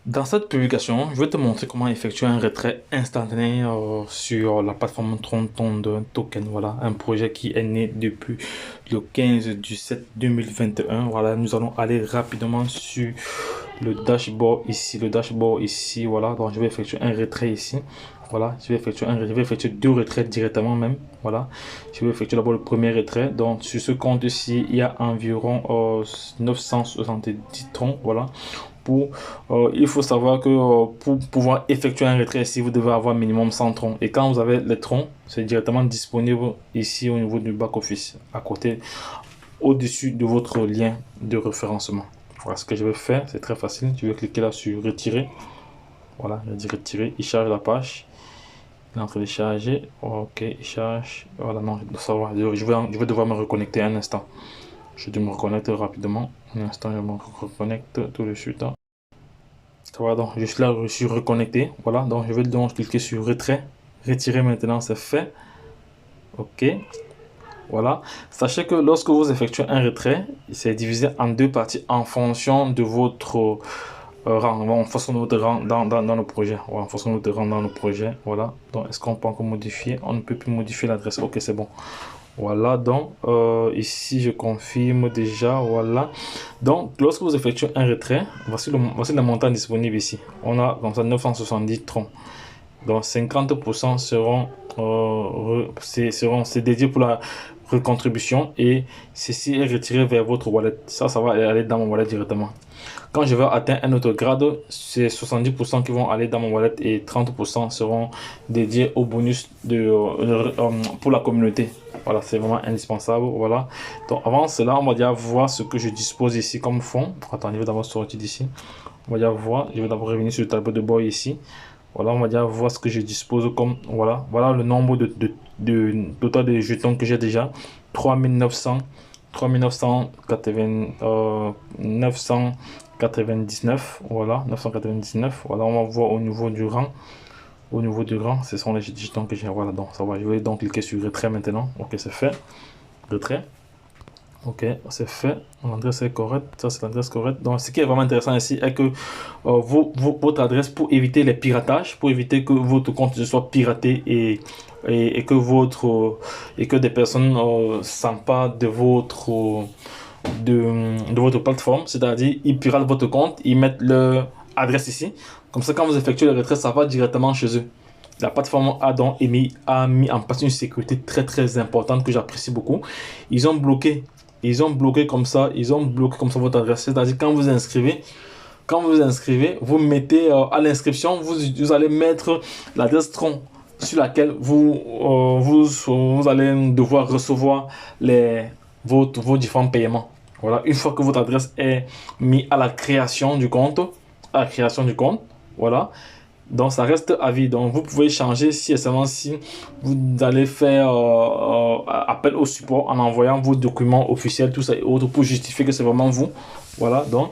Dans cette publication, je vais te montrer comment effectuer un retrait instantané sur la plateforme Tronton d'un token. Voilà, un projet qui est né depuis le 15 du 7 2021. Voilà, nous allons aller rapidement sur le dashboard ici. Le dashboard ici, voilà. Donc, je vais effectuer un retrait ici. Voilà, je vais effectuer deux retraits directement même. Voilà, je vais effectuer d'abord le premier retrait. Donc, sur ce compte-ci, il y a environ 970 troncs. Voilà. Il faut savoir que pour pouvoir effectuer un retrait ici, vous devez avoir minimum 100 troncs. Et quand vous avez les troncs, c'est directement disponible ici au niveau du back-office, à côté, au-dessus de votre lien de référencement. Voilà ce que je vais faire, c'est très facile. Je vais cliquer là sur retirer. Voilà, je dis retirer, il charge la page. Il est en train de charger. Ok, il charge. Voilà, non, ça va. Je vais devoir me reconnecter un instant. Je dois me reconnecter rapidement. Un instant, je me reconnecte tout de suite. Voilà, donc je suis là, je suis reconnecté. Voilà, donc je vais donc cliquer sur retrait. Retirer maintenant, c'est fait. Ok. Voilà. Sachez que lorsque vous effectuez un retrait, c'est divisé en deux parties en fonction de votre rang, en fonction de votre rang dans le projet. Voilà, en fonction de votre rang dans le projet. Voilà. Donc, est-ce qu'on peut encore modifier? On ne peut plus modifier l'adresse. Ok, c'est bon. Voilà, donc ici je confirme déjà, voilà. Donc lorsque vous effectuez un retrait, voici le montant disponible ici. On a comme ça 970 troncs. Donc 50% c'est dédié pour la recontribution et ceci est retiré vers votre wallet. Ça va aller dans mon wallet directement. Quand je vais atteindre un autre grade, c'est 70% qui vont aller dans mon wallet et 30% seront dédiés au bonus pour la communauté. Voilà, c'est vraiment indispensable. Voilà. Donc avant cela, on va déjà voir ce que je dispose ici comme fonds. Attends, je vais d'abord sortir d'ici. On va déjà voir. Je vais d'abord revenir sur le tableau de bord ici. Voilà, on va déjà voir ce que je dispose comme. Voilà le nombre de total de jetons que j'ai déjà. 3900. 999, voilà, 999, voilà, on va voir au niveau du rang, ce sont les jetons que j'ai, voilà, donc ça va, je vais donc cliquer sur retrait maintenant, ok, c'est fait, retrait, ok, c'est fait, l'adresse est correcte, ça c'est l'adresse correcte, donc ce qui est vraiment intéressant ici est que votre adresse, pour éviter les piratages, pour éviter que votre compte soit piraté et que et que des personnes s'emparent de votre plateforme, c'est-à-dire ils piratent votre compte, ils mettent leur adresse ici. Comme ça, quand vous effectuez le retrait, ça va directement chez eux. La plateforme a donc a mis en place une sécurité très très importante que j'apprécie beaucoup. Ils ont bloqué, ils ont bloqué comme ça votre adresse. C'est-à-dire quand vous inscrivez, vous mettez à l'inscription, vous allez mettre l'adresse tronc sur laquelle vous allez devoir recevoir vos différents paiements. Voilà, une fois que votre adresse est mise à la création du compte, voilà, donc ça reste à vie. Donc vous pouvez changer si et seulement si vous allez faire appel au support en envoyant vos documents officiels, tout ça et autres pour justifier que c'est vraiment vous. Voilà, donc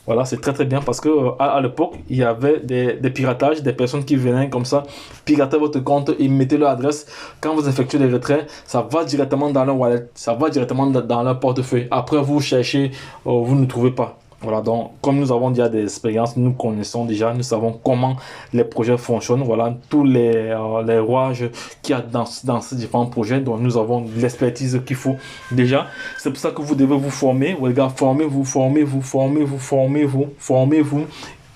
voilà, c'est très très bien parce que à l'époque, il y avait des piratages, des personnes qui venaient comme ça, pirater votre compte et mettaient leur adresse. Quand vous effectuez les retraits, ça va directement dans leur wallet, ça va directement dans leur portefeuille. Après, vous cherchez, vous ne trouvez pas. Voilà, donc comme nous avons déjà des expériences, nous connaissons déjà, nous savons comment les projets fonctionnent. Voilà, tous les rouages qu'il y a dans ces différents projets, donc nous avons l'expertise qu'il faut déjà. C'est pour ça que vous devez vous former. Les gars, formez-vous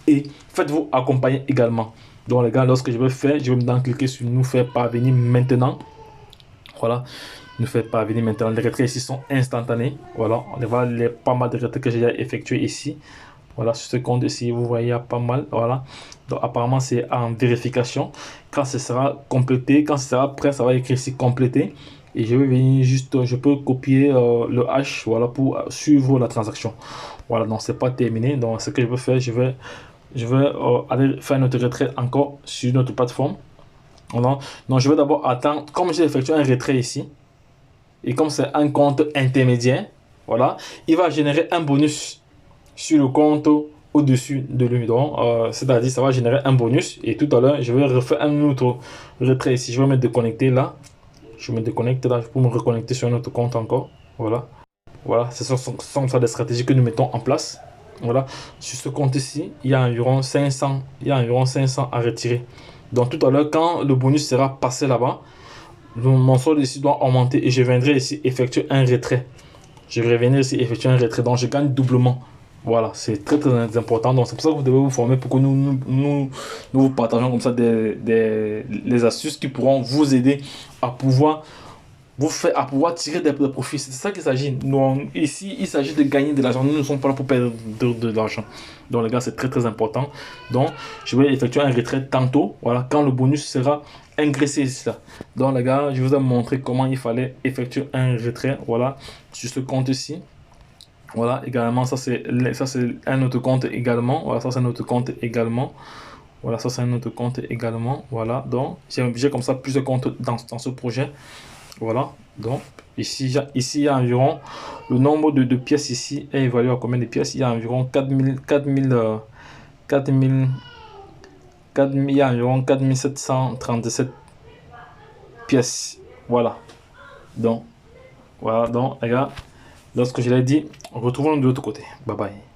et faites-vous accompagner également. Donc les gars, lorsque je vais faire, je vais maintenant cliquer sur nous faire parvenir maintenant. Voilà, nous faire parvenir maintenant. Les retraits ici sont instantanés. Voilà, on voit pas mal de retraits que j'ai déjà effectués ici. Voilà, sur ce compte ici, vous voyez, il y a pas mal. Voilà, donc apparemment c'est en vérification. Quand ce sera complété, quand ce sera prêt, ça va écrire ici complété. Et je vais venir juste, je peux copier le hash, voilà, pour suivre la transaction. Voilà, donc c'est pas terminé. Donc ce que je vais faire, je vais aller faire notre retrait encore sur notre plateforme. Voilà. Donc je vais d'abord attendre, comme j'ai effectué un retrait ici, et comme c'est un compte intermédiaire, voilà, il va générer un bonus sur le compte au-dessus de lui. Donc, c'est-à-dire, ça va générer un bonus. Et tout à l'heure, je vais refaire un autre retrait ici. Je vais me déconnecter là. Je me déconnecte là pour me reconnecter sur un autre compte encore. Voilà. Voilà, ce sont ça des stratégies que nous mettons en place. Voilà, sur ce compte-ci, il y a environ 500, il y a environ 500 à retirer. Donc tout à l'heure, quand le bonus sera passé là-bas, mon solde ici doit augmenter et je viendrai ici effectuer un retrait. Je vais revenir ici effectuer un retrait, donc je gagne doublement. Voilà, c'est très très important. Donc c'est pour ça que vous devez vous former pour que nous vous partageons comme ça les astuces qui pourront vous aider à pouvoir à pouvoir tirer des profits. C'est ça qu'il s'agit. Ici, il s'agit de gagner de l'argent. Nous ne sommes pas là pour perdre de l'argent. Donc, les gars, c'est très très important. Donc, je vais effectuer un retrait tantôt. Voilà, quand le bonus sera ingressé ici. Là. Donc, les gars, je vous ai montré comment il fallait effectuer un retrait. Voilà, sur ce compte-ci. Voilà, également, ça c'est un autre compte également. Voilà, ça c'est un autre compte également. Voilà, ça c'est un autre compte également. Voilà, donc j'ai comme ça plusieurs comptes dans ce projet. Voilà, donc ici, il y a environ le nombre de pièces ici est évalué à combien de pièces? Il y a environ 4000, il y a environ 4737 pièces. Voilà, donc, voilà, donc, les gars, lorsque je l'ai dit, retrouvons de l'autre côté. Bye bye.